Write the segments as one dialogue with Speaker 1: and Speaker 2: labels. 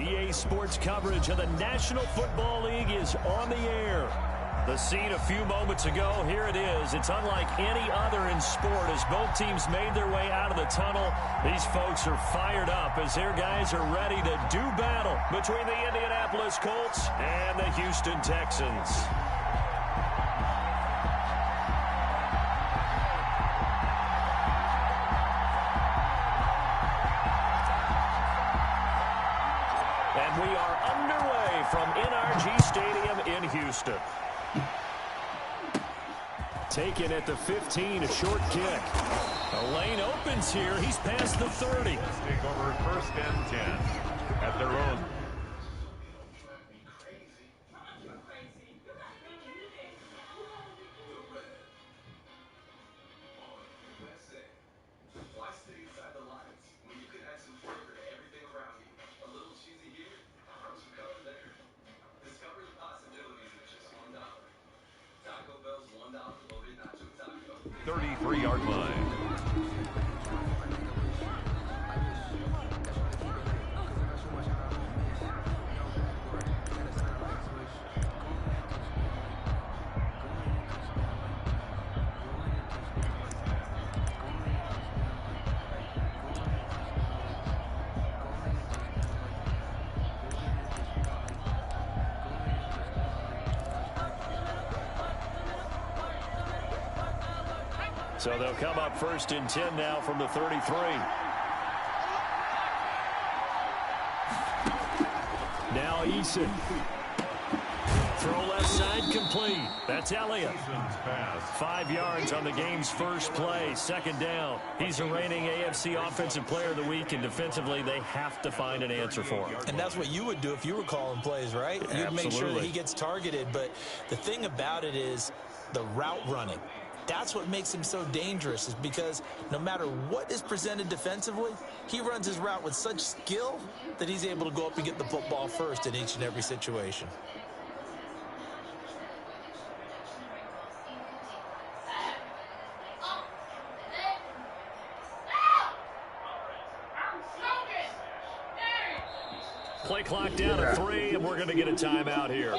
Speaker 1: EA Sports coverage of the National Football League is on the air. The scene a few moments ago, here it is. It's unlike any other in sport as both teams made their way out of the tunnel. These folks are fired up as their guys are ready to do battle between the Indianapolis Colts and the Houston Texans. And we are underway from NRG Stadium in Houston. Taken at the 15, a short kick. The lane opens here. He's past the 30.
Speaker 2: Take over first and 10 at their own. $33-yard line.
Speaker 1: So they'll come up first and 10 now from the 33. Now Eason. Throw left side complete. That's Elliott. 5 yards on the game's first play. Second down. He's a reigning AFC Offensive Player of the Week, and defensively they have to find an answer for him.
Speaker 3: And that's what you would do if you were calling plays, right? You'd make sure that he gets targeted. But the thing about it is the route running. That's what makes him so dangerous, is because no matter what is presented defensively, he runs his route with such skill that he's able to go up and get the football first in each and every situation.
Speaker 1: Play clock down to 3, and we're going to get a timeout here.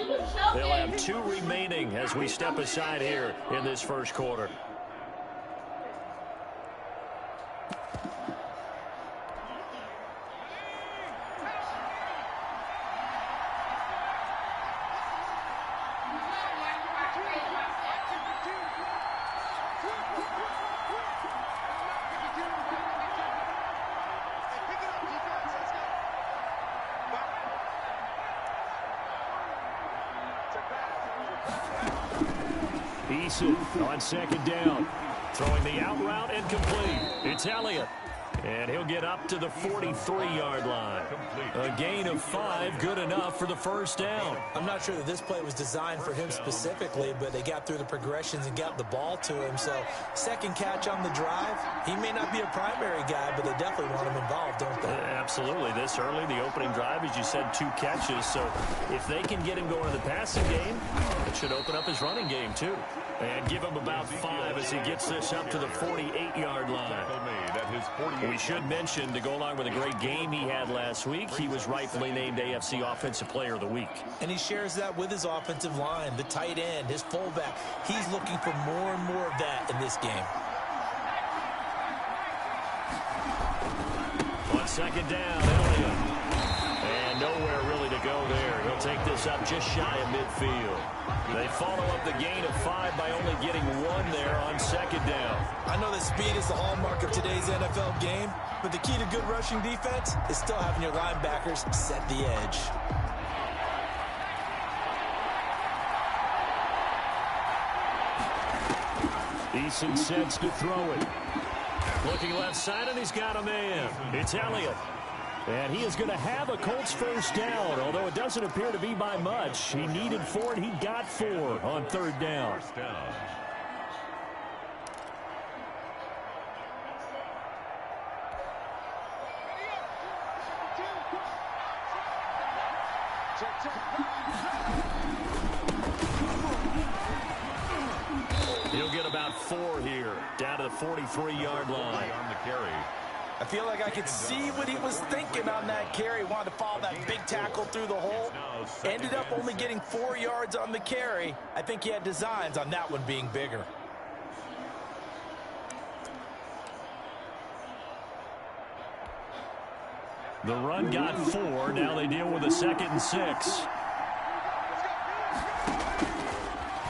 Speaker 1: They'll have 2 remaining as we step aside here in this first quarter. On second down, throwing the out route and complete. It's Elliott, and he'll get up to the 43-yard line. A gain of 5, good enough for the first down.
Speaker 3: I'm not sure that this play was designed for him specifically, but they got through the progressions and got the ball to him. So second catch on the drive. He may not be a primary guy, but they definitely want him involved, don't they?
Speaker 1: Absolutely. This early, the opening drive, as you said, 2 catches. So if they can get him going in the passing game, it should open up his running game too. And give him about 5 as he gets this up to the 48-yard line. We should mention, to go along with a great game he had last week, he was rightfully named AFC Offensive Player of the Week.
Speaker 3: And he shares that with his offensive line, the tight end, his fullback. He's looking for more and more of that in this game.
Speaker 1: On second down, Elliott. And nowhere really to go there. He'll take this up just shy of midfield. They follow up the gain of 5 by only getting 1 there on second down.
Speaker 3: I know that speed is the hallmark of today's NFL game, but the key to good rushing defense is still having your linebackers set the edge.
Speaker 1: Eason sets to throw it. Looking left side, and he's got a man. It's Elliott. And he is going to have a Colts first down, although it doesn't appear to be by much. He needed 4, and he got 4 on third down. He'll get about 4 here, down to the 43-yard line.
Speaker 2: On the carry.
Speaker 3: I feel like I could see what he was thinking on that carry. He wanted to follow that big tackle through the hole. Ended up only getting 4 yards on the carry. I think he had designs on that one being bigger.
Speaker 1: The run got 4. Now they deal with a 2nd and 6.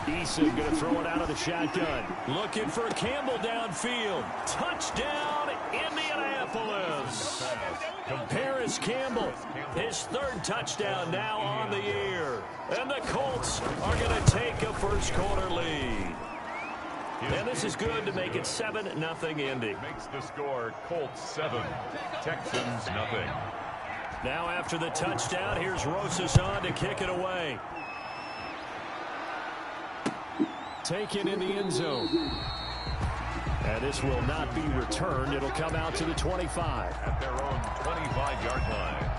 Speaker 1: Eason going to throw it out of the shotgun. Looking for Campbell downfield. Touchdown, Indianapolis. Paris Campbell, his 3rd touchdown now on the year. And the Colts are going to take a first-quarter lead. And this is good to make it 7-0 Indy.
Speaker 2: Makes the score Colts 7, Texans nothing.
Speaker 1: Now after the touchdown, here's Rosas on to kick it away. Taken in the end zone. And this will not be returned. It'll come out to the 25.
Speaker 2: At their own 25-yard line.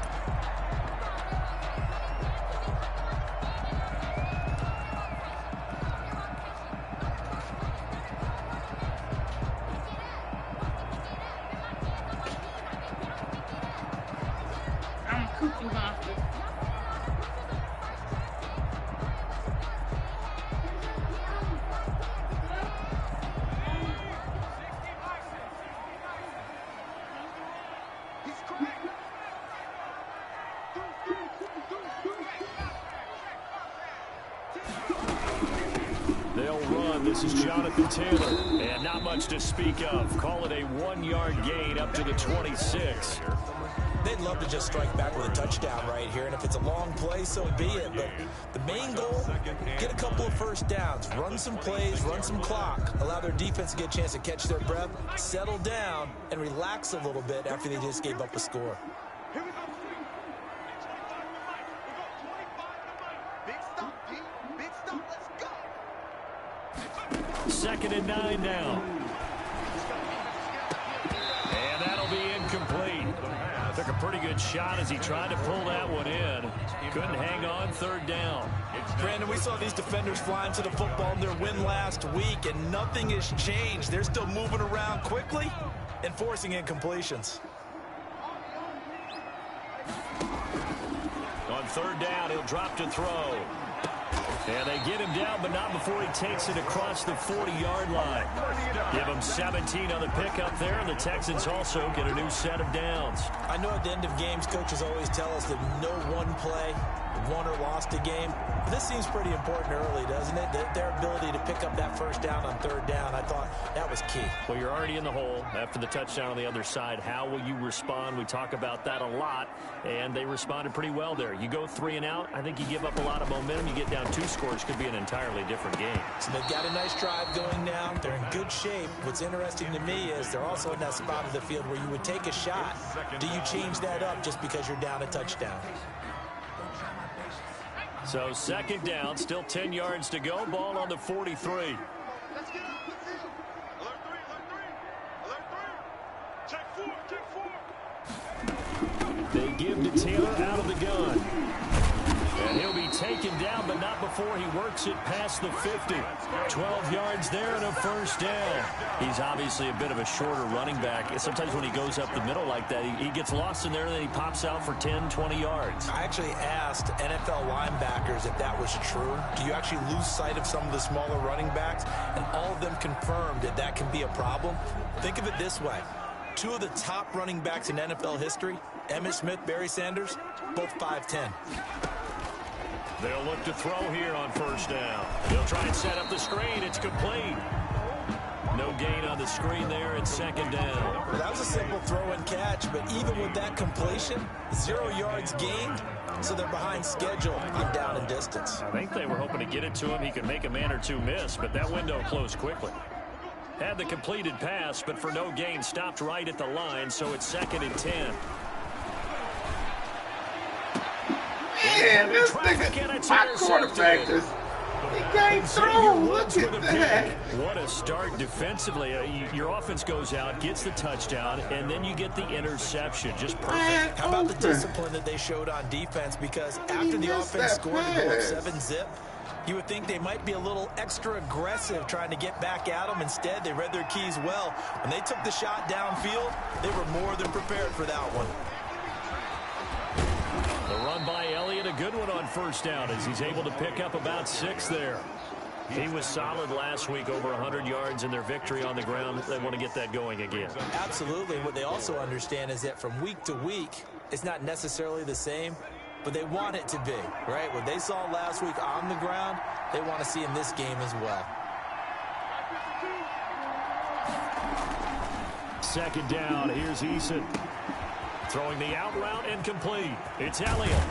Speaker 1: This is Jonathan Taylor, and not much to speak of. Call it a 1-yard gain up to the 26.
Speaker 3: They'd love to just strike back with a touchdown right here, and if it's a long play, so be it. But the main goal, get a couple of first downs, run some plays, run some clock, allow their defense to get a chance to catch their breath, settle down, and relax a little bit after they just gave up a score.
Speaker 1: 2nd and 9 now. And that'll be incomplete. Took a pretty good shot as he tried to pull that one in. Couldn't hang on, 3rd down.
Speaker 3: Brandon, we saw these defenders flying to the football in their win last week, and nothing has changed. They're still moving around quickly and forcing incompletions.
Speaker 1: On 3rd down, he'll drop to throw. And they get him down, but not before he takes it across the 40-yard line. Give him 17 on the pickup there, and the Texans also get a new set of downs.
Speaker 3: I know at the end of games, coaches always tell us that no one play won or lost a game. But this seems pretty important early, doesn't it? Their ability to pick up that first down on 3rd down, I thought that was key.
Speaker 1: Well, you're already in the hole after the touchdown on the other side. How will you respond? We talk about that a lot, and they responded pretty well there. You go 3 and out, I think you give up a lot of momentum. You get down 2 scores, could be an entirely different game.
Speaker 3: So they've got a nice drive going now. They're in good shape. What's interesting to me is they're also in that spot of the field where you would take a shot. Do you change that up just because you're down a touchdown?
Speaker 1: So 2nd down, still 10 yards to go. Ball on the 43. They give to Taylor out of the gun. And he'll be taken down, but not before he works it past the 50. 12 yards there and a 1st down. He's obviously a bit of a shorter running back. Sometimes when he goes up the middle like that, he gets lost in there, and then he pops out for 10, 20 yards.
Speaker 3: I actually asked NFL linebackers if that was true. Do you actually lose sight of some of the smaller running backs? And all of them confirmed that that can be a problem. Think of it this way. 2 of the top running backs in NFL history, Emmitt Smith, Barry Sanders, both 5'10".
Speaker 1: They'll look to throw here on 1st down. They'll try and set up the screen. It's complete. No gain on the screen there at 2nd down.
Speaker 3: Well, that was a simple throw and catch, but even with that completion, 0 yards gained, so they're behind schedule on down and distance.
Speaker 1: I think they were hoping to get it to him. He could make a man or 2 miss, but that window closed quickly. Had the completed pass, but for no gain, stopped right at the line, so it's 2nd and 10.
Speaker 4: Man, this nigga, my quarterback just, he came through. Look at that.
Speaker 1: What a start defensively. Your offense goes out, gets the touchdown, and then you get the interception. Just perfect.
Speaker 3: How about the discipline that they showed on defense? Because after the offense scored to go up 7-zip, You would think they might be a little extra aggressive trying to get back at them. Instead, they read their keys well. When they took the shot downfield, they were more than prepared for that one.
Speaker 1: The run by Elliott, a good one on first down as he's able to pick up about 6 there. He was solid last week, over 100 yards in their victory on the ground. They want to get that going again.
Speaker 3: Absolutely. What they also understand is that from week to week, it's not necessarily the same, but they want it to be, right? What they saw last week on the ground, they want to see in this game as well.
Speaker 1: Second down, here's Eason. Throwing the out route and complete. It's Elliott.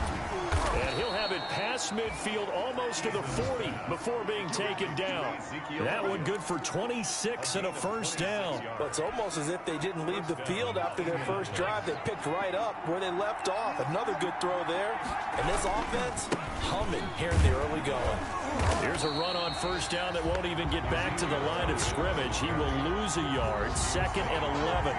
Speaker 1: And he'll have it past midfield almost to the 40 before being taken down. That one good for 26 and a first down.
Speaker 3: Well, it's almost as if they didn't leave the field after their first drive. They picked right up where they left off. Another good throw there. And this offense, humming here in the early going.
Speaker 1: Here's a run on first down that won't even get back to the line of scrimmage. He will lose a yard. 2nd and 11.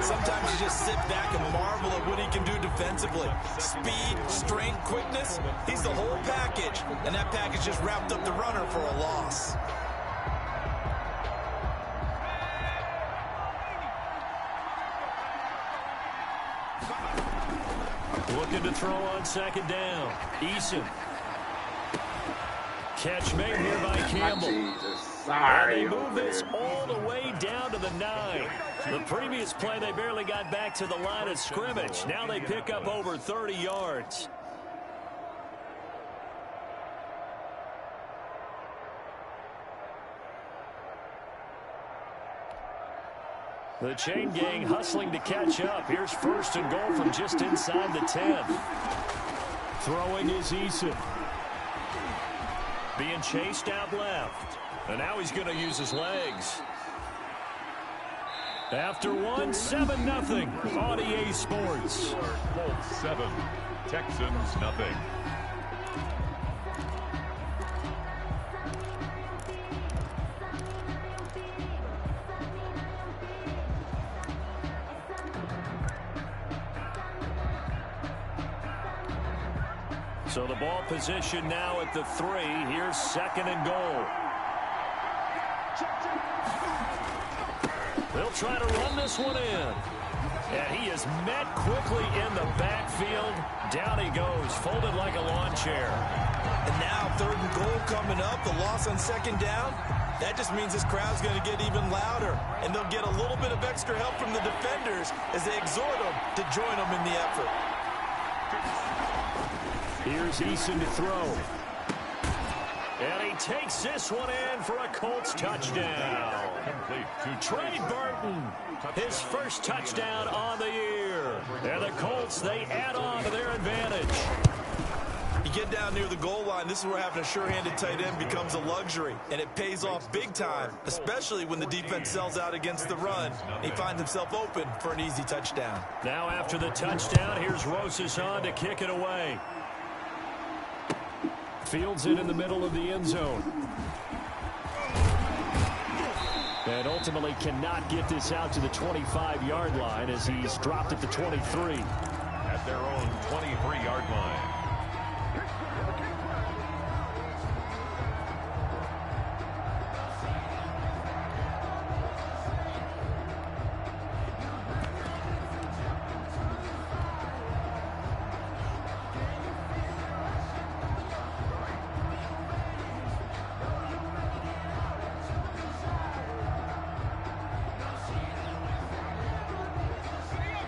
Speaker 3: Sometimes you just sit back and marvel at what he can do defensively. Speed, strength, quickness. He's the whole package. And that package just wrapped up the runner for a loss.
Speaker 1: Looking to throw on second down. Eason. Catch made here by Campbell. And they move this all the way down to the 9. The previous play, they barely got back to the line of scrimmage. Now they pick up over 30 yards. The chain gang hustling to catch up. Here's 1st and goal from just inside the 10. Throwing is Eason. Being chased out left. And now he's going to use his legs. After 1, 7-0 on EA Sports.
Speaker 2: Colts 7, Texans nothing.
Speaker 1: So the ball position now at the 3. Here's 2nd and goal. They'll try to run this one in. And he is met quickly in the backfield. Down he goes, folded like a lawn chair.
Speaker 3: And now 3rd and goal coming up. The loss on 2nd down. That just means this crowd's going to get even louder. And they'll get a little bit of extra help from the defenders as they exhort them to join them in the effort.
Speaker 1: Here's Eason to throw. And he takes this one in for a Colts touchdown. Trey Burton, his first touchdown on the year. And the Colts, they add on to their advantage.
Speaker 3: You get down near the goal line, this is where having a sure-handed tight end becomes a luxury. And it pays off big time, especially when the defense sells out against the run. And he finds himself open for an easy touchdown.
Speaker 1: Now after the touchdown, here's Rosas on to kick it away. Fields it in the middle of the end zone. And ultimately cannot get this out to the 25-yard line as he's dropped at the 23.
Speaker 2: At their own 23-yard line.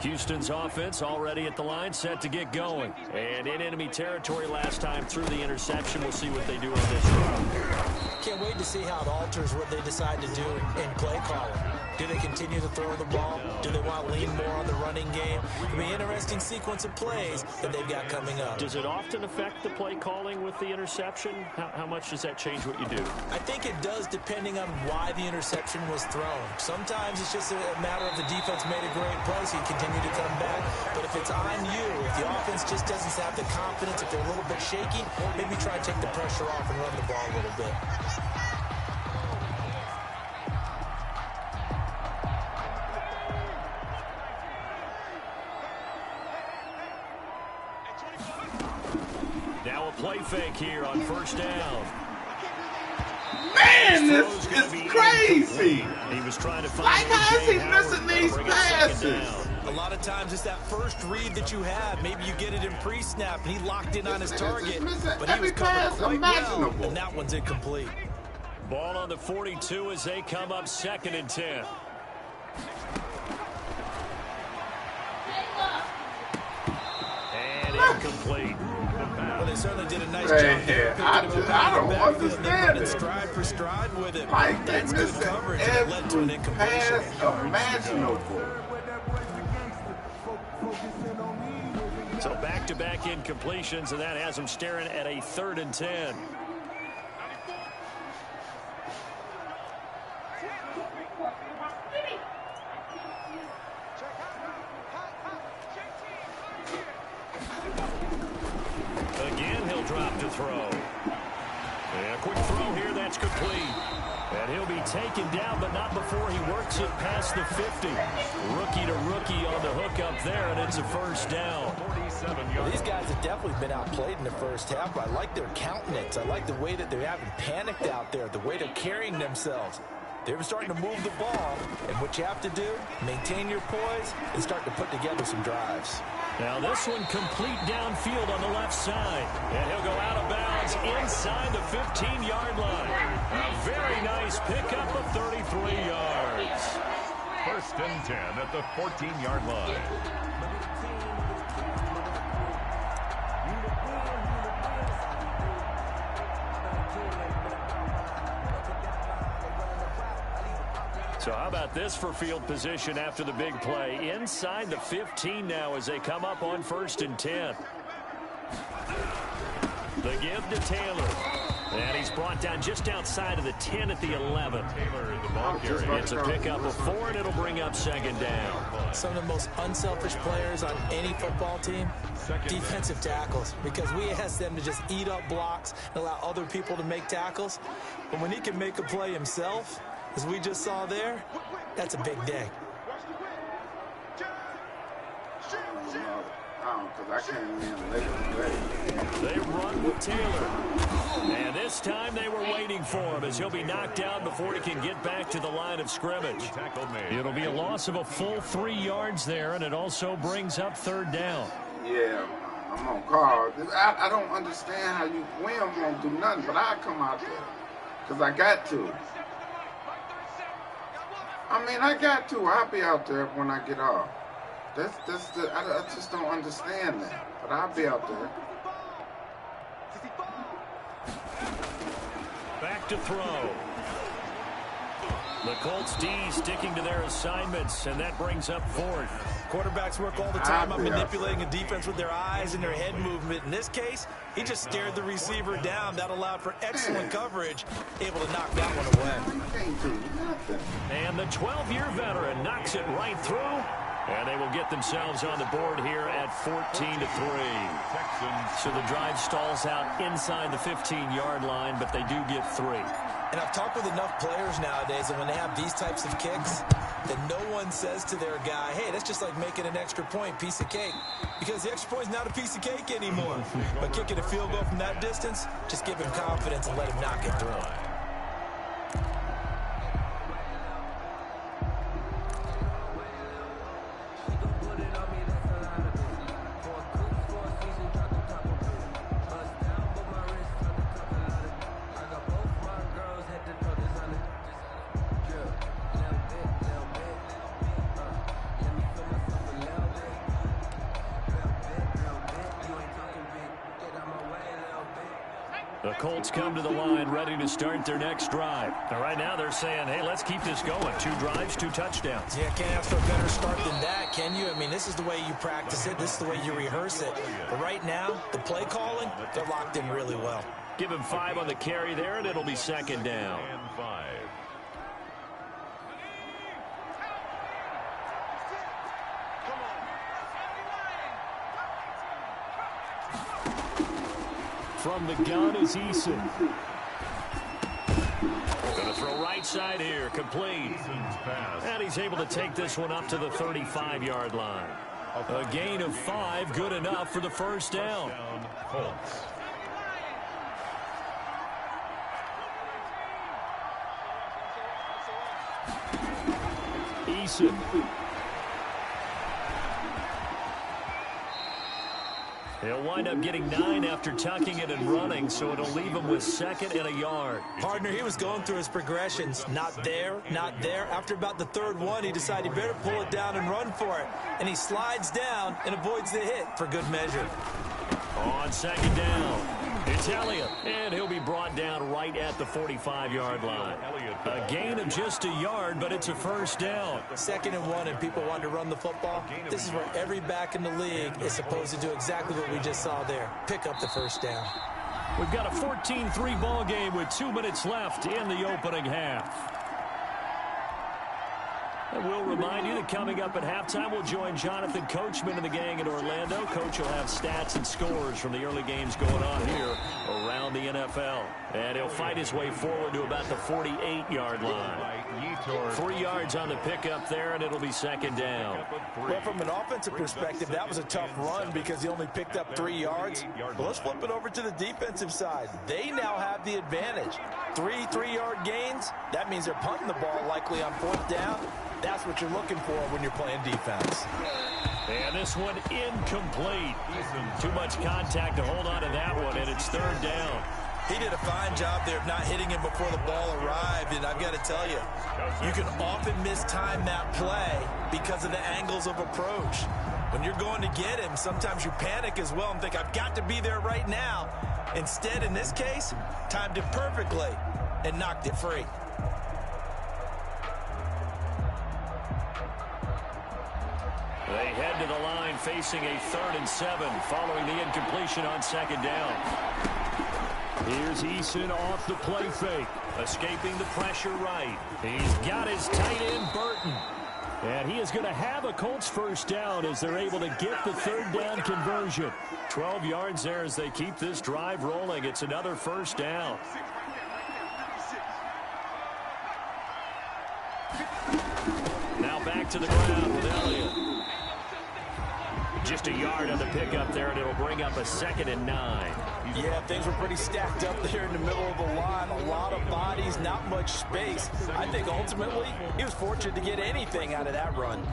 Speaker 1: Houston's offense already at the line, set to get going. And in enemy territory last time through the interception. We'll see what they do on this drive.
Speaker 3: Can't wait to see how it alters what they decide to do in play calling. Do they continue to throw the ball? Do they want to lean more on the running game? It'll be an interesting sequence of plays that they've got coming up.
Speaker 1: Does it often affect the play calling with the interception? How much does that change what you do?
Speaker 3: I think it does, depending on why the interception was thrown. Sometimes it's just a matter of the defense made a great play, so you continue to come back. But if it's on you, if the offense just doesn't have the confidence, if they're a little bit shaky, maybe try to take the pressure off and run the ball a little bit.
Speaker 1: Now a play fake here on first down.
Speaker 4: Man, this is crazy.
Speaker 1: He was trying to find
Speaker 4: like, how is he missing these passes?
Speaker 3: A lot of times it's that first read that you have. Maybe you get it in pre-snap, and he locked in on his target, but he was covered quite well, and that one's incomplete.
Speaker 1: Ball on the 42 as they come up 2nd and 10. And incomplete.
Speaker 3: Well, they certainly did a nice job there.
Speaker 4: I don't understand it.
Speaker 3: Stride for stride with it.
Speaker 4: Like,
Speaker 3: that's good coverage, and it led to an incompletion.
Speaker 4: Pass imaginable.
Speaker 1: So back-to-back incompletions, and that has them staring at a 3rd and 10. Again, he'll drop to throw. And a quick throw here, that's complete. And he'll be taken down, but not before he works it past the 50. Rookie to rookie on the hook up there, and it's a 1st down.
Speaker 3: Well, these guys have definitely been outplayed in the first half, but I like their countenance. I like the way that they haven't panicked out there, the way they're carrying themselves. They're starting to move the ball, and what you have to do, maintain your poise and start to put together some drives.
Speaker 1: Now this one complete downfield on the left side. And he'll go out of bounds inside the 15-yard line. A very nice pickup of 33 yards.
Speaker 2: 1st and 10 at the 14-yard line.
Speaker 1: So how about this for field position after the big play? Inside the 15 now as they come up on 1st and 10. The give to Taylor. And he's brought down just outside of the 10 at the 11.
Speaker 2: Taylor in the ball carrier.
Speaker 1: It's a pickup of 4, and it'll bring up 2nd down.
Speaker 3: Some of the most unselfish players on any football team, defensive tackles, because we ask them to just eat up blocks and allow other people to make tackles. But when he can make a play himself, as we just saw there, that's a big day.
Speaker 1: They run with Taylor. And this time they were waiting for him as he'll be knocked out before he can get back to the line of scrimmage. It'll be a loss of a full 3 yards there, and it also brings up 3rd down.
Speaker 4: Yeah, I'm on call. I don't understand how you win won't do nothing, but I come out there because I got to. I mean, I got to. I'll be out there when I get off. I just don't understand that. But I'll be out there.
Speaker 1: Back to throw. The Colts D sticking to their assignments, and that brings up 4th.
Speaker 3: Quarterbacks work all the time on manipulating a defense with their eyes and their head movement. In this case, he just stared the receiver down. That allowed for excellent coverage, able to knock that one away.
Speaker 1: And the 12-year veteran knocks it right through. And they will get themselves on the board here at 14-3. So the drive stalls out inside the 15-yard line, but they do get 3.
Speaker 3: And I've talked with enough players nowadays, and when they have these types of kicks, that no one says to their guy, hey, that's just like making an extra point, piece of cake. Because the extra point is not a piece of cake anymore. But kicking a field goal from that distance, just give him confidence and let him knock it through.
Speaker 1: The Colts come to the line ready to start their next drive. And right now they're saying, hey, let's keep this going. 2 drives, 2 touchdowns.
Speaker 3: Yeah, can't ask for a better start than that, can you? I mean, this is the way you practice it. This is the way you rehearse it. But right now, the play calling, they're locked in really well.
Speaker 1: Give him 5 on the carry there, and it'll be 2nd down.
Speaker 2: And 5.
Speaker 1: From the gun is Eason. Going to throw right side here, complete. And he's able to take this one up to the 35-yard line. A gain of 5, good enough for the 1st down. Eason. He'll wind up getting 9 after tucking it and running, so it'll leave him with 2nd and a yard.
Speaker 3: Partner, he was going through his progressions. Not there, not there. After about the 3rd one, he decided he better pull it down and run for it. And he slides down and avoids the hit for good measure.
Speaker 1: On 2nd down, it's Elliott, and he'll be brought down right at the 45-yard line. A gain of just a yard, but it's a 1st down.
Speaker 3: 2nd and 1, and people want to run the football. This is where every back in the league is supposed to do exactly what we just saw there. Pick up the 1st down.
Speaker 1: We've got a 14-3 ball game with 2 minutes left in the opening half. And we'll remind you that coming up at halftime, we'll join Jonathan Coachman and the gang in Orlando. Coach will have stats and scores from the early games going on here around the NFL. And he'll fight his way forward to about the 48-yard line. 3 yards on the pickup there, and it'll be 2nd down.
Speaker 3: Well, from an offensive perspective, that was a tough run because he only picked up 3 yards. Well, let's flip it over to the defensive side. They now have the advantage. 3 3-yard gains. That means they're punting the ball likely on 4th down. That's what you're looking for when you're playing defense.
Speaker 1: And this one incomplete. Too much contact to hold on to that one, and it's 3rd down.
Speaker 3: He did a fine job there of not hitting him before the ball arrived, and I've got to tell you, you can often mistime that play because of the angles of approach. When you're going to get him, sometimes you panic as well and think, I've got to be there right now. Instead, in this case, timed it perfectly and knocked it free.
Speaker 1: They head to the line facing a 3rd and 7 following the incompletion on 2nd down. Here's Eason off the play fake, escaping the pressure right. He's got his tight end, Burton. And he is going to have a Colts 1st down as they're able to get the 3rd down conversion. 12 yards there as they keep this drive rolling. It's another 1st down. Now back to the ground with Elliott. Just a yard on the pickup there, and it'll bring up a 2nd and 9.
Speaker 3: Yeah, things were pretty stacked up there in the middle of the line. A lot of bodies, not much space. I think ultimately he was fortunate to get anything out of that run.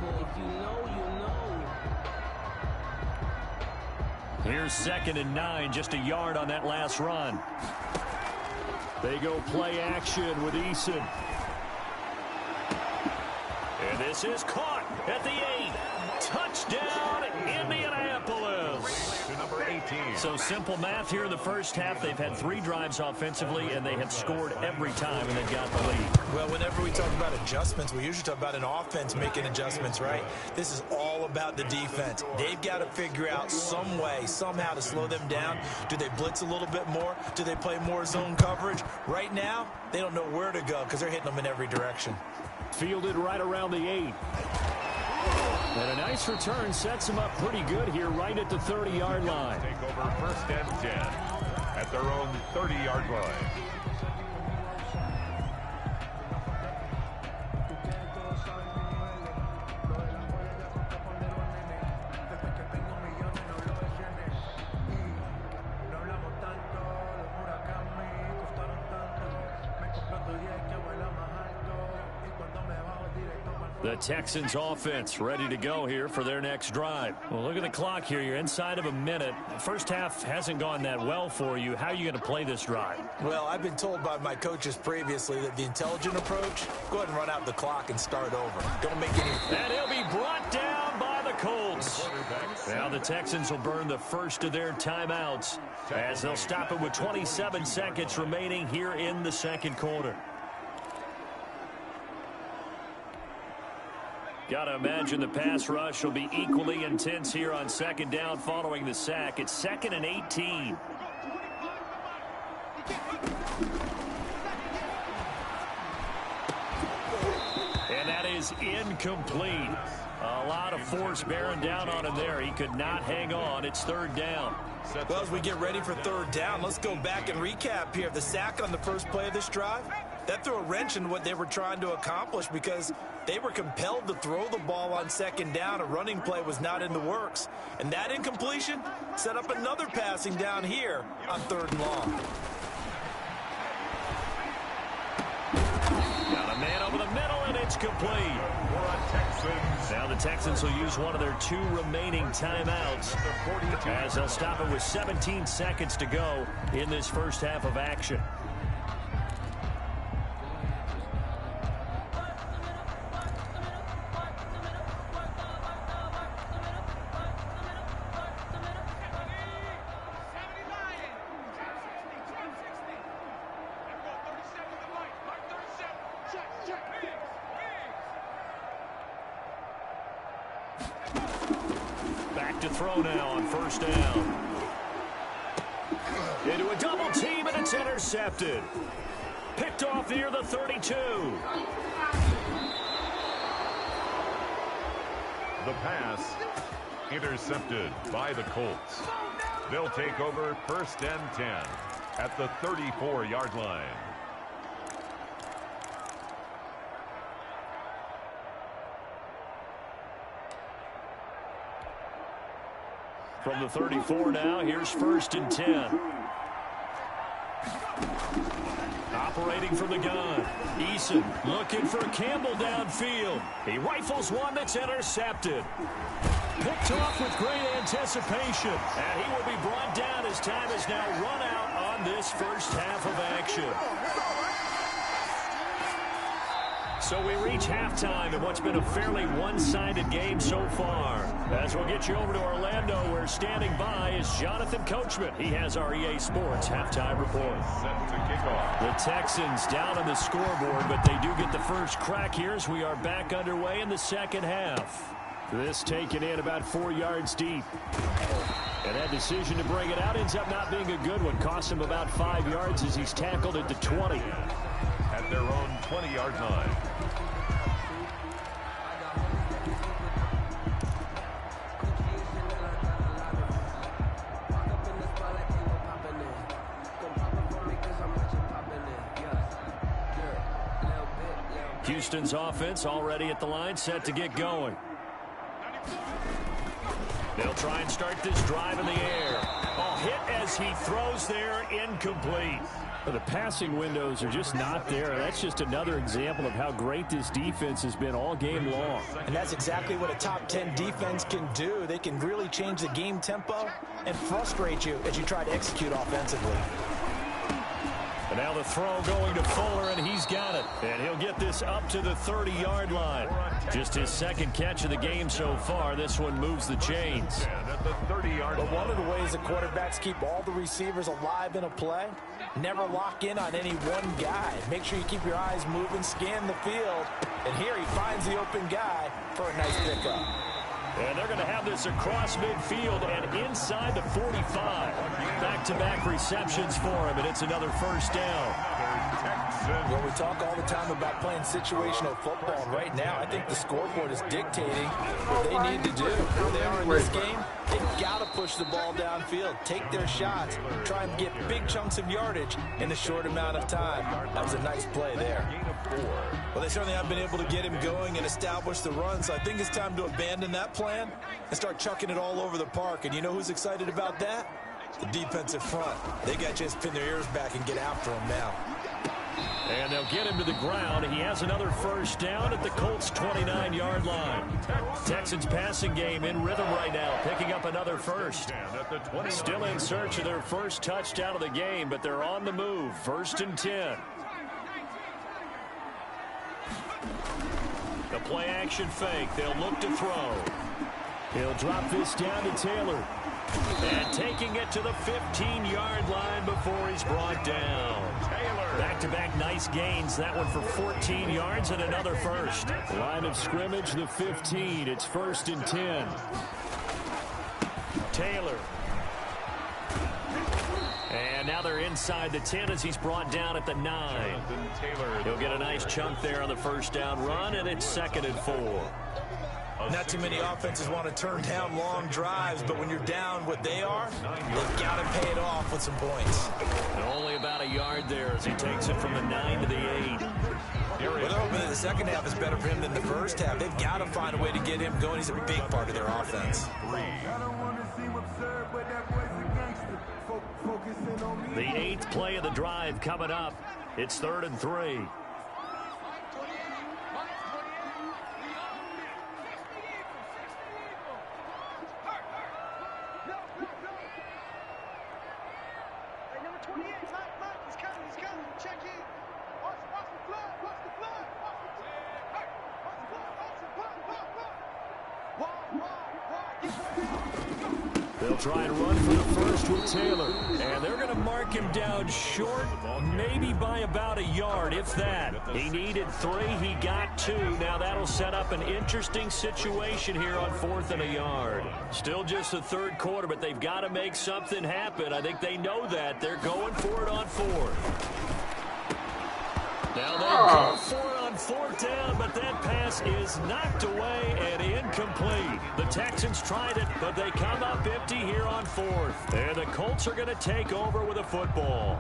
Speaker 1: Here's 2nd and 9, just a yard on that last run. They go play action with Eason. And this is caught at the 8. Touchdown, Indianapolis.
Speaker 2: To number 18.
Speaker 1: So simple math here in the 1st half. They've had 3 drives offensively, and they have scored every time, and they've got the lead.
Speaker 3: Well, whenever we talk about adjustments, we usually talk about an offense making adjustments, right? This is all about the defense. They've got to figure out some way, somehow to slow them down. Do they blitz a little bit more? Do they play more zone coverage? Right now, they don't know where to go because they're hitting them in every direction.
Speaker 1: Fielded right around the 8. And a nice return sets them up pretty good here right at the 30-yard line.
Speaker 2: Take over 1st and 10 at their own 30-yard line.
Speaker 1: The Texans offense ready to go here for their next drive. Well, look at the clock here. You're inside of a minute. The 1st half hasn't gone that well for you. How are you going to play this drive?
Speaker 3: Well, I've been told by my coaches previously that the intelligent approach, go ahead and run out the clock and start over. Don't make any...
Speaker 1: And he'll be brought down by the Colts. Now the Texans will burn the first of their timeouts as they'll stop it with 27 seconds remaining here in the 2nd quarter. Got to imagine the pass rush will be equally intense here on 2nd down following the sack. It's 2nd and 18. And that is incomplete. A lot of force bearing down on him there. He could not hang on. It's 3rd down.
Speaker 3: Well, as we get ready for 3rd down, let's go back and recap here. The sack on the first play of this drive, that threw a wrench in what they were trying to accomplish because they were compelled to throw the ball on 2nd down. A running play was not in the works. And that incompletion set up another passing down here on 3rd and long. Got a man over the middle, and it's
Speaker 1: complete. Now the Texans will use one of their 2 remaining timeouts as they'll stop it with 17 seconds to go in this first half of action. Back to throw now on first down. Into a double team, and it's intercepted. Picked off near the 32.
Speaker 2: The pass intercepted by the Colts. They'll take over first and 10 at the 34-yard line.
Speaker 1: From the 34 now, here's first and 10. Operating from the gun. Eason looking for Campbell downfield. He rifles one that's intercepted. Picked off with great anticipation. And he will be brought down as time is now run out on this first half of action. So we reach halftime in what's been a fairly one-sided game so far. As we'll get you over to Orlando, where standing by is Jonathan Coachman. He has our EA Sports halftime report.
Speaker 2: Set to kick off.
Speaker 1: The Texans down on the scoreboard, but they do get the first crack here as we are back underway in the second half. This taken in about 4 yards deep. And that decision to bring it out ends up not being a good one. Cost him about 5 yards as he's tackled at the 20.
Speaker 2: At their own 20-yard line.
Speaker 1: Houston's offense already at the line, set to get going. They'll try and start this drive in the air. Oh, hit as he throws there, incomplete.
Speaker 5: Well, the passing windows are just not there. That's just another example of how great this defense has been all game long.
Speaker 3: And that's exactly what a top 10 defense can do. They can really change the game tempo and frustrate you as you try to execute offensively.
Speaker 1: And now the throw going to Fuller, and he's got it. And he'll get this up to the 30-yard line. Just his second catch of the game so far. This one moves the chains.
Speaker 2: At the 30-yard line.
Speaker 3: But one of the ways the quarterbacks keep all the receivers alive in a play, never lock in on any one guy. Make sure you keep your eyes moving, scan the field. And here he finds the open guy for a nice pickup.
Speaker 1: And they're going to have this across midfield and inside the 45. Back-to-back receptions for him, and it's another first down.
Speaker 3: Well, we talk all the time about playing situational football. Right now, I think the scoreboard is dictating what they need to do. Where they are in this game, they've got to push the ball downfield, take their shots, try and get big chunks of yardage in a short amount of time. That was a nice play there. Well, they certainly haven't been able to get him going and establish the run, so I think it's time to abandon that plan and start chucking it all over the park. And you know who's excited about that? The defensive front. They got to just pin their ears back and get after him now.
Speaker 1: And they'll get him to the ground. He has another first down at the Colts' 29-yard line. Texans passing game in rhythm right now, picking up another first. Still in search of their first touchdown of the game, but they're on the move. First and 10. The play-action fake. They'll look to throw. He'll drop this down to Taylor. And taking it to the 15-yard line before he's brought down. Back-to-back nice gains. That one for 14 yards and another first.
Speaker 5: Line of scrimmage, the 15. It's first and 10.
Speaker 1: Taylor. And now they're inside the 10 as he's brought down at the 9. He'll get a nice chunk there on the first down run, and it's second and 4.
Speaker 3: Not too many offenses want to turn down long drives, but when you're down what they are, they've got to pay it off with some points.
Speaker 1: And only about a yard there as he takes it from the 9 to the 8.
Speaker 3: Well, they're hoping that the second half is better for him than the first half. They've got to find a way to get him going. He's a big part of their offense.
Speaker 1: The 8th play of the drive coming up. It's 3rd and 3.
Speaker 5: They'll try and run for the first with Taylor. And they're going to mark him down short, maybe by about a yard, if that. He needed 3. He got 2. Now that'll set up an interesting situation here on 4th and a yard. Still just the 3rd quarter, but they've got to make something happen. I think they know that. They're going for it on 4th. Now they go for it on 4th down, but that pass is knocked away and incomplete. The Texans tried it, but they come up empty here on 4th. And the Colts are going to take over with a football.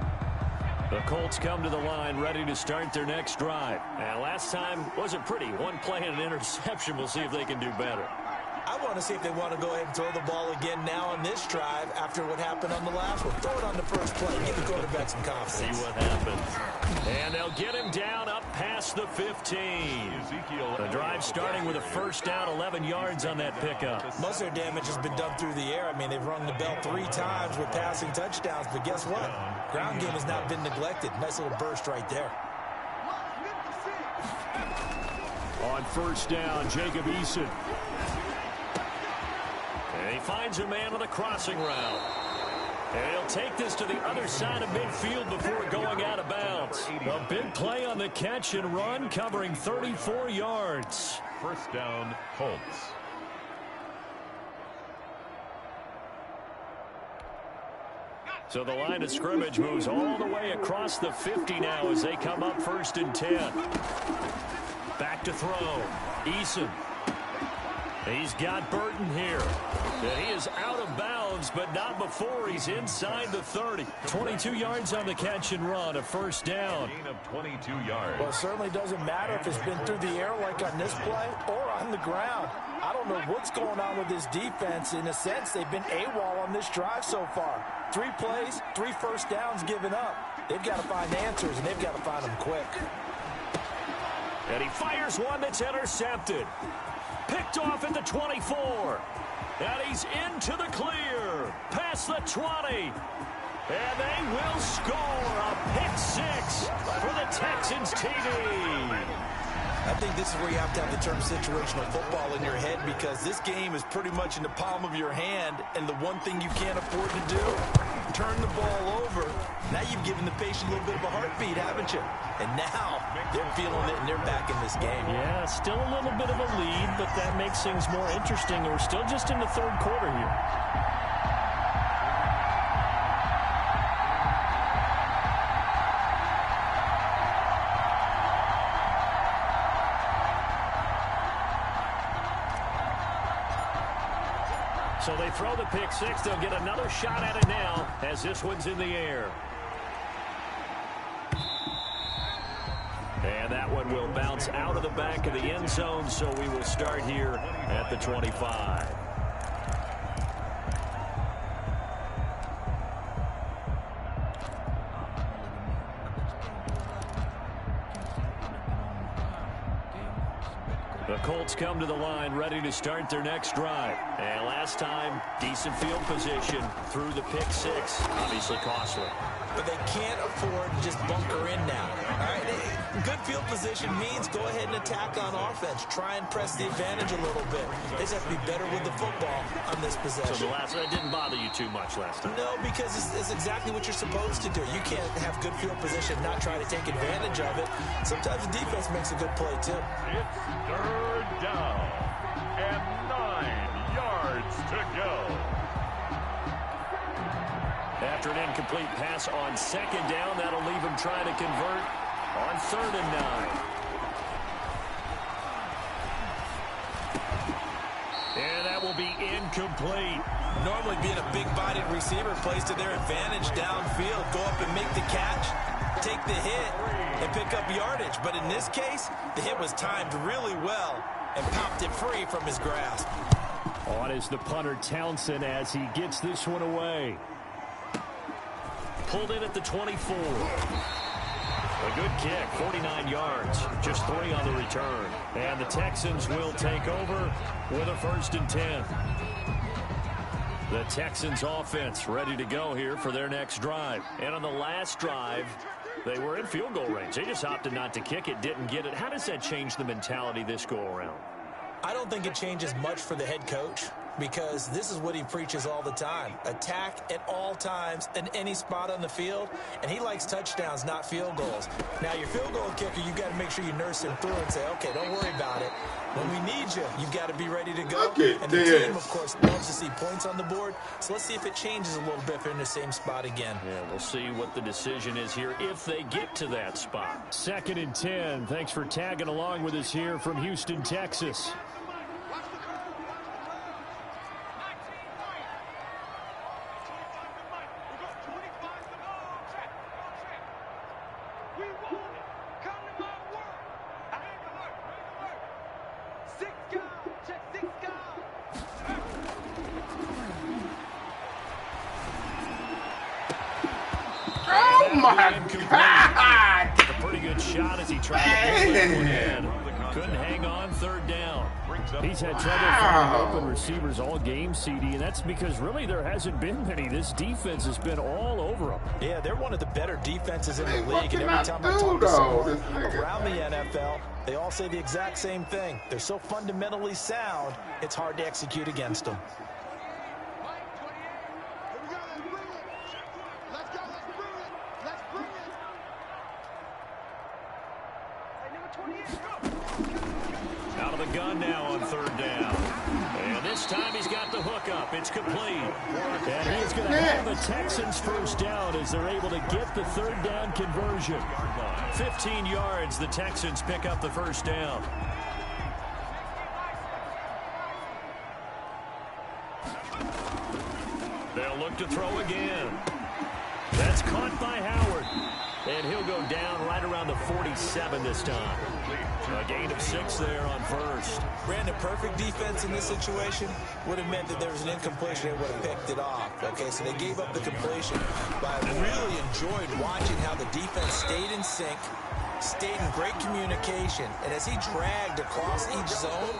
Speaker 5: The Colts come to the line ready to start their next drive. And last time wasn't pretty. 1 play and an interception. We'll see if they can do better.
Speaker 3: I want to see if they want to go ahead and throw the ball again now on this drive after what happened on the last one. Throw it on the first play. Give the quarterback some confidence.
Speaker 5: See what happens. And they'll get him down up past the 15. The drive starting with a first down, 11 yards on that pickup.
Speaker 3: Most of their damage has been done through the air. I mean, they've rung the bell 3 times with passing touchdowns, but guess what? Ground game has not been neglected. Nice little burst right there.
Speaker 5: On first down, Jacob Eason. And he finds a man on the crossing route. And he'll take this to the other side of midfield before going out of bounds. A big play on the catch and run, covering 34 yards.
Speaker 2: First down, Colts.
Speaker 5: So the line of scrimmage moves all the way across the 50 now as they come up 1st and 10. Back to throw. Eason. He's got Burton here. And he is out of bounds, but not before he's inside the 30. 22 yards on the catch and run, a first down.
Speaker 2: Gain of 22 yards.
Speaker 3: Well, it certainly doesn't matter if it's been through the air like on this play or on the ground. I don't know what's going on with this defense. In a sense, they've been AWOL on this drive so far. 3 plays, 3 first downs given up. They've got to find answers, and they've got to find them quick.
Speaker 5: And he fires one that's intercepted. Picked off at the 24. And he's into the clear. Past the 20. And they will score a pick 6 for the Texans TV.
Speaker 3: I think this is where you have to have the term situational football in your head, because this game is pretty much in the palm of your hand, and the one thing you can't afford to do, turn the ball over. Now you've given the patient a little bit of a heartbeat, haven't you? And now they're feeling it, and they're back in this game.
Speaker 5: Yeah, still a little bit of a lead, but that makes things more interesting. We're still just in the 3rd quarter here. So they throw the pick 6. They'll get another shot at it now as this one's in the air. And that one will bounce out of the back of the end zone, so we will start here at the 25. The Colts come to the line ready to start their next drive. And last time, decent field position through the pick 6. Obviously costly.
Speaker 3: But they can't afford to just bunker in now. All right, good field position means go ahead and attack on offense. Try and press the advantage a little bit. They just have to be better with the football on this possession.
Speaker 5: So the last one didn't bother you too much last time?
Speaker 3: No, because it's exactly what you're supposed to do. You can't have good field position, not try to take advantage of it. Sometimes the defense makes a good play, too.
Speaker 2: It's 3rd down and 9 yards to go.
Speaker 5: After an incomplete pass on 2nd down, that'll leave him trying to convert on 3rd and 9. And that will be incomplete.
Speaker 3: Normally being a big-bodied receiver plays to their advantage downfield. Go up and make the catch, take the hit, and pick up yardage. But in this case, the hit was timed really well and popped it free from his grasp.
Speaker 5: On is the punter Townsend as he gets this one away. Pulled in at the 24. A good kick, 49 yards, just 3 on the return. And the Texans will take over with a 1st and 10. The Texans offense ready to go here for their next drive. And on the last drive, they were in field goal range. They just opted not to kick it, didn't get it. How does that change the mentality this go around?
Speaker 3: I don't think it changes much for the head coach, because this is what he preaches all the time. Attack at all times in any spot on the field, and he likes touchdowns, not field goals. Now, your field goal kicker, you've got to make sure you nurse him through and say, okay, don't worry about it. When we need you, you've got to be ready to go. And the team, of course, loves to see points on the board, so let's see if it changes a little bit if they're in the same spot again.
Speaker 1: Yeah, we'll see what the decision is here if they get to that spot.
Speaker 5: 2nd and 10. Thanks for tagging along with us here from Houston, Texas.
Speaker 4: Oh my God!
Speaker 1: A pretty good shot as he tried to pull that one in. Couldn't hang on 3rd down.
Speaker 5: He's had trouble finding open receivers all game, CD, and that's because really there hasn't been many. This defense has been all over them.
Speaker 3: Yeah, they're one of the better defenses in the league, and every time I talk to someone around the NFL, they all say the exact same thing. They're so fundamentally sound, it's hard to execute against them.
Speaker 1: Out of the gun now on 3rd down. And this time he's got the hook up. It's complete.
Speaker 5: And he's going to have the Texans first down as they're able to get the 3rd down conversion.
Speaker 1: 15 yards, the Texans pick up the first down. They'll look to throw again. That's caught by Howard. And he'll go down right around the 47 this time. A gain of 6 there on 1st.
Speaker 3: Brandon, perfect defense in this situation would have meant that there was an incompletion. They would have picked it off. Okay, so they gave up the completion. But I really enjoyed watching how the defense stayed in sync, stayed in great communication. And as he dragged across each zone,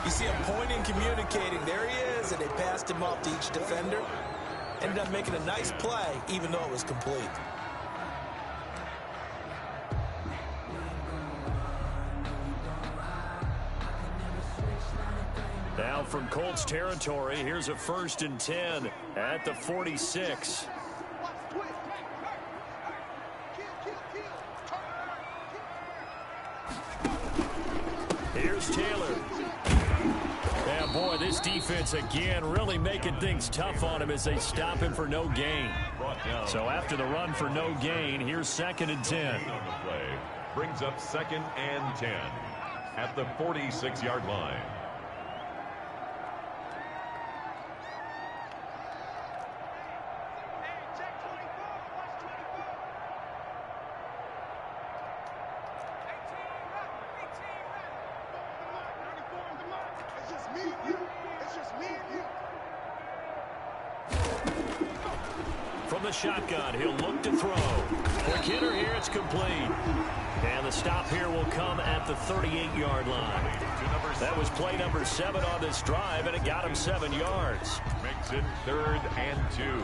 Speaker 3: you see him pointing, communicating. There he is, and they passed him off to each defender. Ended up making a nice play, even though it was complete.
Speaker 1: Now from Colts territory, here's a 1st and 10 at the 46. Here's Taylor. Yeah, boy, this defense again really making things tough on him as they stop him for no gain. So after the run for no gain, here's 2nd and 10.
Speaker 2: Brings up 2nd and 10 at the 46-yard line.
Speaker 1: From the shotgun, he'll look to throw. Quick hitter here, it's complete. And the stop here will come at the 38-yard line. That was play number 7 on this drive, and it got him 7 yards.
Speaker 2: Makes it 3rd and 2.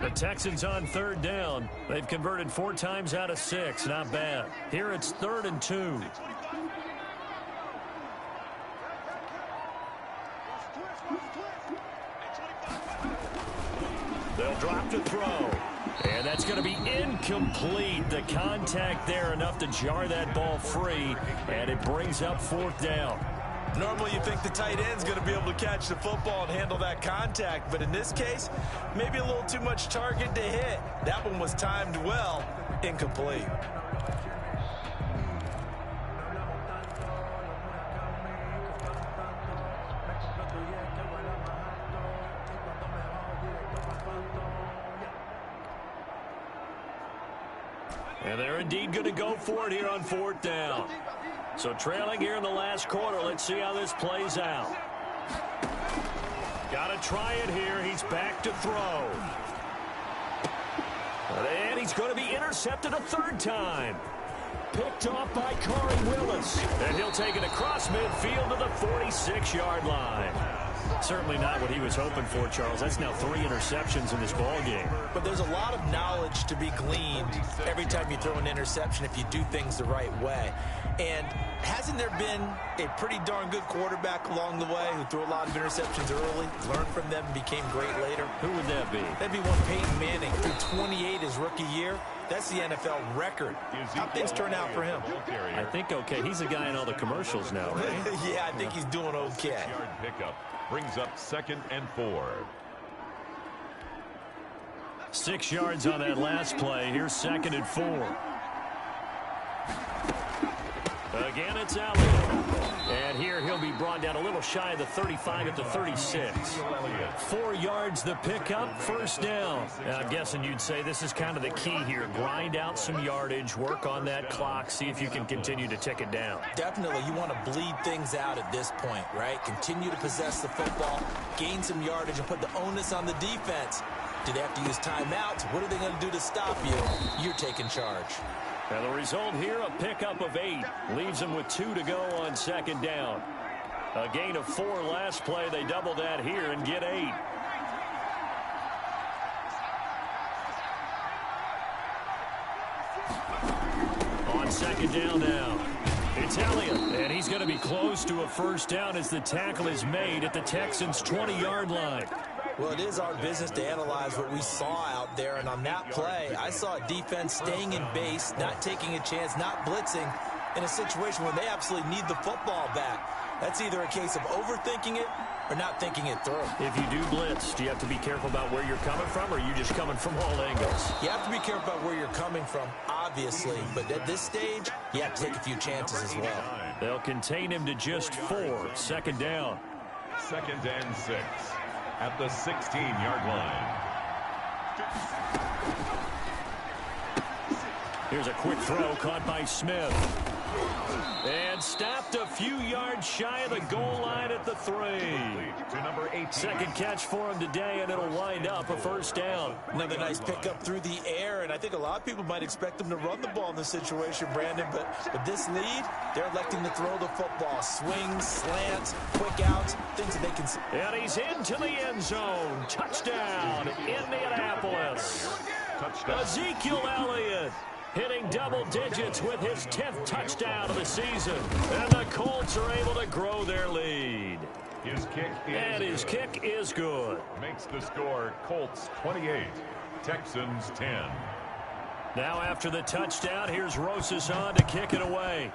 Speaker 1: The Texans on 3rd down. They've converted 4 times out of 6. Not bad. Here it's 3rd and 2. They'll drop to throw. And that's going to be incomplete. The contact there enough to jar that ball free. And it brings up 4th down.
Speaker 3: Normally you think the tight end's going to be able to catch the football and handle that contact, but in this case, maybe a little too much target to hit. That one was timed well, incomplete.
Speaker 1: And they're indeed going to go for it here on 4th down. So trailing here in the last quarter. Let's see how this plays out. Got to try it here. He's back to throw. And he's going to be intercepted a 3rd time. Picked off by Corey Willis. And he'll take it across midfield to the 46-yard line. Certainly not what he was hoping for, Charles. That's now 3 interceptions in this ball game.
Speaker 3: But there's a lot of knowledge to be gleaned every time you throw an interception if you do things the right way. And hasn't there been a pretty darn good quarterback along the way who threw a lot of interceptions early, learned from them, and became great later?
Speaker 1: Who would that be?
Speaker 3: That'd be one Peyton Manning, threw 28 his rookie year. That's the NFL record. How'd things turn out for him?
Speaker 1: I think okay. He's a guy in all the commercials now, right?
Speaker 3: Yeah, I think he's doing okay.
Speaker 2: 6-yard pickup brings up 2nd and 4.
Speaker 1: 6 yards on that last play. Here's 2nd and 4. Again, it's Elliott. And here he'll be brought down a little shy of the 35 at the 36. 4 yards the pickup, 1st down. Now, I'm guessing you'd say this is kind of the key here. Grind out some yardage, work on that clock, see if you can continue to tick it down.
Speaker 3: Definitely, you want to bleed things out at this point, right? Continue to possess the football, gain some yardage, and put the onus on the defense. Do they have to use timeouts? What are they going to do to stop you? You're taking charge.
Speaker 1: And the result here, a pickup of 8. Leaves them with 2 to go on 2nd down. A gain of 4 last play. They double that here and get 8. On 2nd down now. It's Elliott, and he's going to be close to a 1st down as the tackle is made at the Texans' 20-yard line.
Speaker 3: Well, it is our business to analyze what we saw out there, and on that play, I saw a defense staying in base, not taking a chance, not blitzing, in a situation where they absolutely need the football back. That's either a case of overthinking it or not thinking it through.
Speaker 1: If you do blitz, do you have to be careful about where you're coming from, or are you just coming from all angles?
Speaker 3: You have to be careful about where you're coming from, obviously, but at this stage, you have to take a few chances as well.
Speaker 1: They'll contain him to just 4. 2nd down.
Speaker 2: 2nd and 6 at the 16-yard line.
Speaker 1: Here's a quick throw caught by Smith. And stopped a few yards shy of the goal line at the 3.
Speaker 2: To number 18.
Speaker 1: 2nd catch for him today, and it'll wind up a 1st down.
Speaker 3: Another nice pickup through the air, and I think a lot of people might expect him to run the ball in this situation, Brandon, but with this lead, they're electing to throw the football. Swings, slants, quick outs, things that they can see.
Speaker 1: And he's into the end zone. Touchdown, Indianapolis.
Speaker 2: Touchdown.
Speaker 1: Ezekiel Elliott hitting double digits with his 10th touchdown of the season. And the Colts are able to grow their lead.
Speaker 2: His
Speaker 1: kick is good.
Speaker 2: Makes the score Colts 28, Texans 10.
Speaker 1: Now after the touchdown, here's Rosas on to kick it away.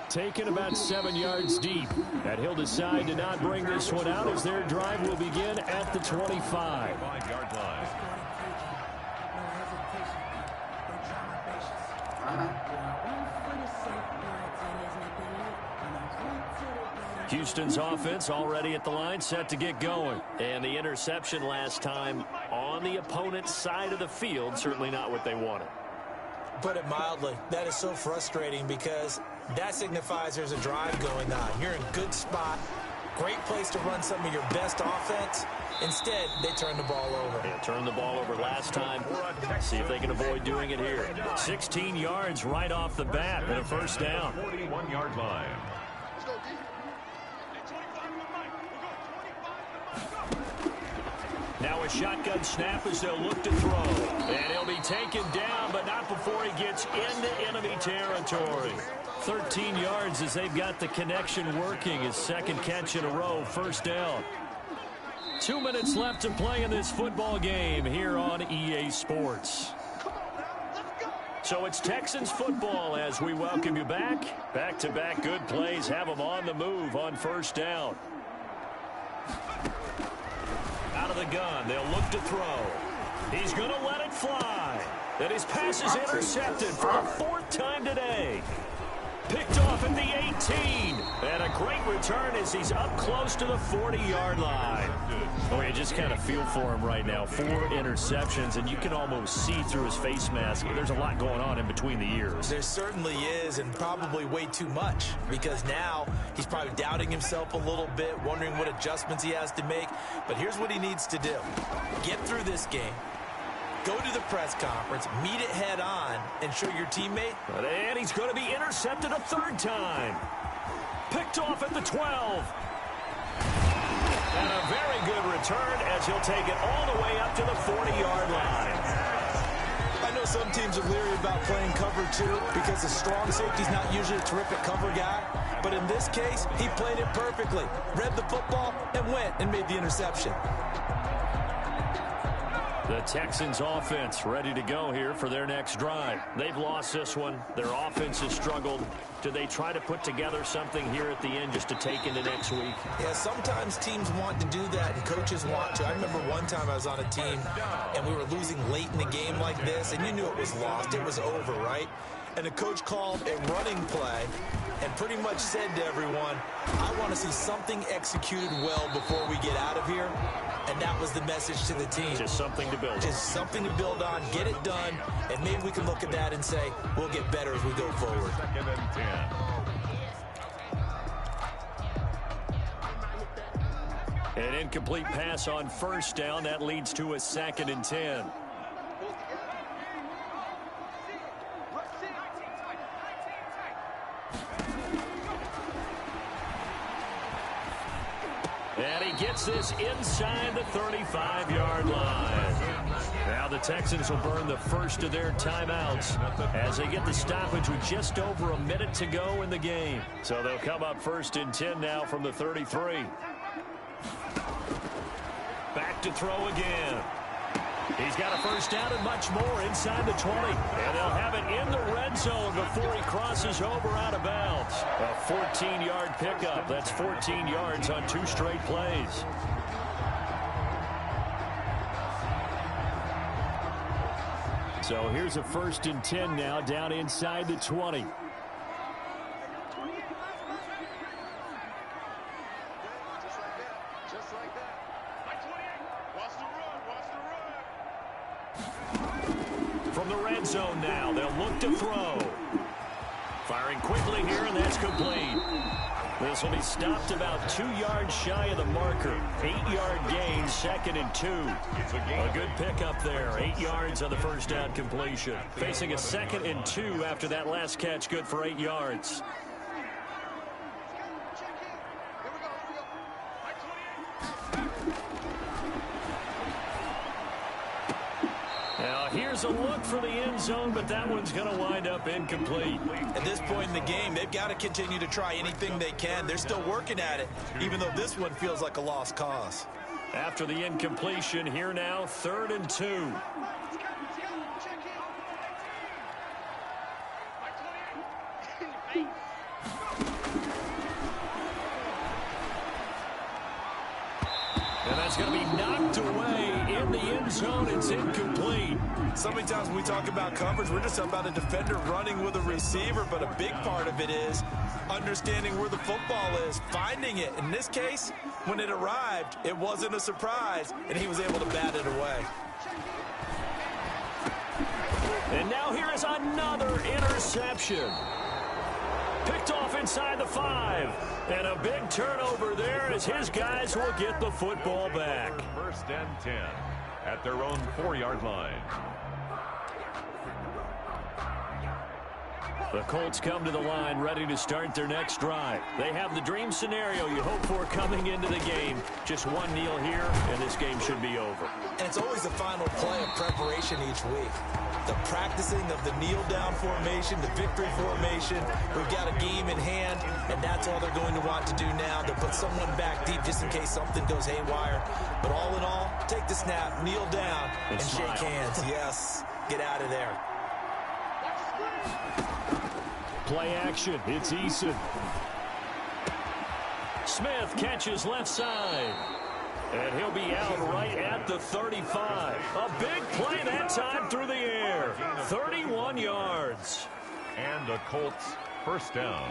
Speaker 1: Taken about 7 yards deep. And he'll decide to not bring this one out as their drive will begin at the 25.
Speaker 2: 5-yard line.
Speaker 1: Houston's offense already at the line, set to get going. And the interception last time on the opponent's side of the field, certainly not what they wanted.
Speaker 3: Put it mildly, that is so frustrating because that signifies there's a drive going on. You're in a good spot, great place to run some of your best offense. Instead, they turn the ball over.
Speaker 1: Yeah, turned the ball over last time. See if they can avoid doing it here. 16 yards right off the bat and a 1st down.
Speaker 2: 41-yard line.
Speaker 1: Now a shotgun snap as they'll look to throw. And he'll be taken down, but not before he gets into enemy territory. 13 yards as they've got the connection working. His 2nd catch in a row, 1st down. 2 minutes left to play in this football game here on EA Sports. So it's Texans football as we welcome you back. Back-to-back good plays have them on the move on 1st down. Out of the gun, they'll look to throw. He's going to let it fly. And his pass is intercepted for the 4th time today. Picked off at the 18. And a great return as he's up close to the 40-yard line. Oh, you just kind of feel for him right now. 4 interceptions, and you can almost see through his face mask. There's a lot going on in between the ears.
Speaker 3: There certainly is, and probably way too much, because now he's probably doubting himself a little bit, wondering what adjustments he has to make. But here's what he needs to do. Get through this game. Go to the press conference, meet it head on, and show your teammate.
Speaker 1: And he's going to be intercepted a 3rd time.
Speaker 5: Picked off at the 12. And a very good return as he'll take it all the way up to the 40-yard line.
Speaker 3: I know some teams are leery about playing cover 2 because the strong safety's not usually a terrific cover guy. But in this case, he played it perfectly. Read the football and went and made the interception.
Speaker 5: The Texans offense ready to go here for their next drive. They've lost this one. Their offense has struggled. Do they try to put together something here at the end just to take into next week?
Speaker 3: Yeah, sometimes teams want to do that and coaches want to. I remember one time I was on a team and we were losing late in the game like this, and you knew it was lost. It was over, right? And the coach called a running play and pretty much said to everyone, I want to see something executed well before we get out of here. And that was the message to the team.
Speaker 5: Just something to build on.
Speaker 3: Just something to build on, get it done, and maybe we can look at that and say, we'll get better as we go forward.
Speaker 2: 2nd and 10.
Speaker 5: An incomplete pass on first down. That leads to a 2nd and 10. And he gets this inside the 35-yard line. Now the Texans will burn the first of their timeouts as they get the stoppage with just over a minute to go in the game. So they'll come up 1st and 10 now from the 33. Back to throw again. He's got a first down and much more inside the 20. And they'll have it in the red zone before he crosses over out of bounds. A 14-yard pickup. That's 14 yards on 2 straight plays. So here's a 1st and 10 now down inside the 20. From the red zone now, they'll look to throw. Firing quickly here, and that's complete. This will be stopped about 2 yards shy of the marker. 8-yard gain, 2nd and 2. A good pickup there. 8 yards on the first down completion. Facing a 2nd and 2 after that last catch, good for 8 yards. Now here's a look for the end zone, but that one's going to wind up incomplete.
Speaker 3: At this point in the game, they've got to continue to try anything they can. They're still working at it, even though this one feels like a lost cause.
Speaker 5: After the incompletion, here now, 3rd and 2. And that's going to be knocked away in the end zone. It's incomplete.
Speaker 3: So many times when we talk about coverage, we're just about a defender running with a receiver, but a big part of it is understanding where the football is, finding it. In this case, when it arrived, it wasn't a surprise, and he was able to bat it away.
Speaker 5: And now here is another interception. Picked off inside the 5. And a big turnover there as his guys will get the football back.
Speaker 2: 1st and 10 at their own 4-yard line.
Speaker 5: The Colts come to the line ready to start their next drive. They have the dream scenario you hope for coming into the game. Just one kneel here, and this game should be over.
Speaker 3: And it's always the final play of preparation each week. The practicing of the kneel-down formation, the victory formation. We've got a game in hand, and that's all they're going to want to do now. They'll put someone back deep just in case something goes haywire. But all in all, take the snap, kneel down, and shake hands. Yes, get out of there.
Speaker 5: Play action. It's Eason. Smith catches left side. And he'll be out right at the 35. A big play that time through the air. 31 yards.
Speaker 2: And the Colts first down.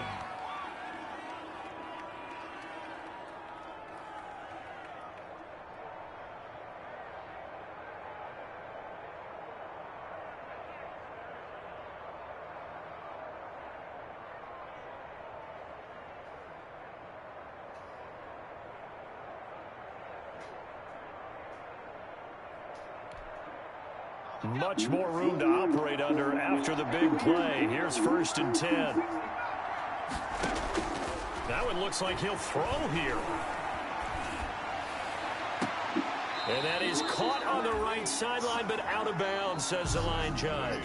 Speaker 5: Much more room to operate under after the big play. Here's 1st and 10.
Speaker 1: That one looks like he'll throw here. And that is caught on the right sideline, but out of bounds, says the line judge.